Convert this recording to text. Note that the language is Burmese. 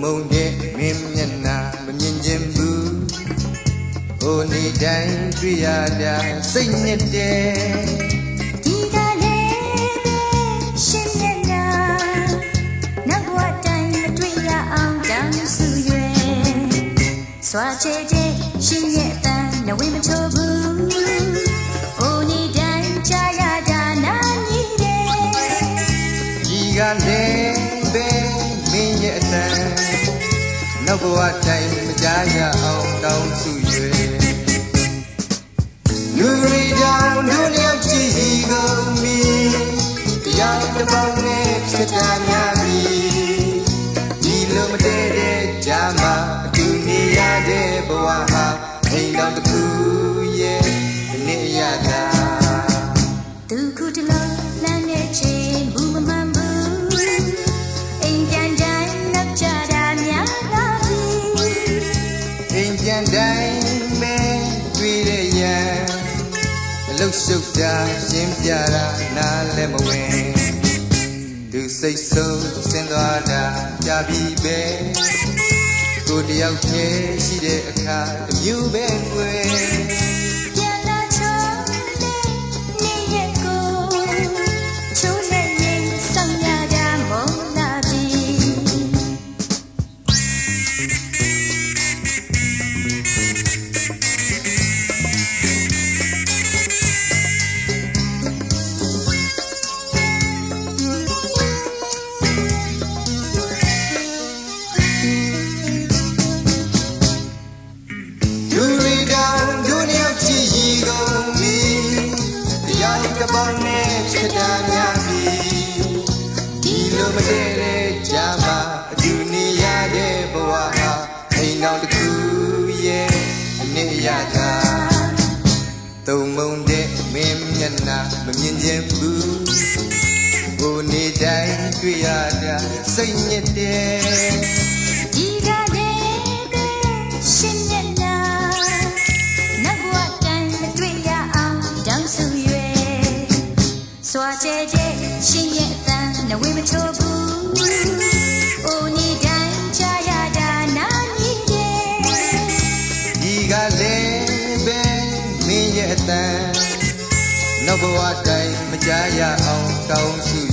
မုံတဲ့မင်းမျက်နှာမမြင်ခြင်းဘူးအိုနေတိုင်းတွေ့ရတာစိတ်ညစ်တယ်ဒီကလေးပဲရှင်မျက်နှာနောက်ဘဝတိုင်းမတွေ့ရအောင်တောင်းစုရွယ်စွာချေချေရှင်ရဲ့အတန်နဝေမချိုးဘူးအိုနေတိုင်းကြားရတာနာမြည်တယ်ဒီကလေးပဲမင်းရဲ့အတန်နောက်ဘဝတိုင်းမကြားရအောင်တောင်းစုရွယ်လူရီကြောင့်လူလျောက်ကြည့်ကုန်ပြီတရားတစ်ပေါင်းနဲ့ဖြစ်တာများပြီဒီလိုမတည့်တဲ့ကြားမှာအတူနေရတဲ့ဘဝဟာအိမ်တော်တစ်ခုရဲ့နေရတာသူခုတလုံးလမ်းနဲ့ချင်းဘူးမမှန်ဘူးအိမ်ပြန်တိုင်းနောက်ကြတာများလာပြီအိမ်ပြန်တိုင်းပဲတွေ့ရရန်အလုတ်ရှုပ်တာရှင်းပြတာနားလည်းမဝင်သူစိတ်ဆိုးစင်သွားတာကြာပြီပဲကိုတယောက်တည်းရှိတဲ့အခါတမျိုးပဲကွယ်ပြန်လာချိုးတဲ့နေရဲ့ကိုချိုးတဲ့ရင်ဆောင်ရတာမုန်းလာပြီကပောင်းနဲ့ဖြစ်တာများပြီဒီလိုမတည့်တဲ့ကြားမှာအတူနေရတဲ့ဘဝဟာအိမ်တော်တစ်ခုရဲ့အနေရတာသုံးမုံတဲ့မင်းမျက်နှာမမြင်ခြင်းဘူးဘိုးနေတိုင်းတွေ့ရတာစိတ်ညစ်တယ်ဒီကလေးပဲရှင်မျက်နှာနောက်ဘဝတိုင်းမတွေ့ရအောင်တောင်းစုရွယ်စွာချေချေရှင်ရဲ့အတန်နဝေမချိုးဘူးအိုနေတိုင်းကြားရတာနာမြည်တယ်ဒီကလေးပဲမင်းရဲ့အတန်နောက်ဘဝတိုင်းမကြားရအောင်တောင်းစု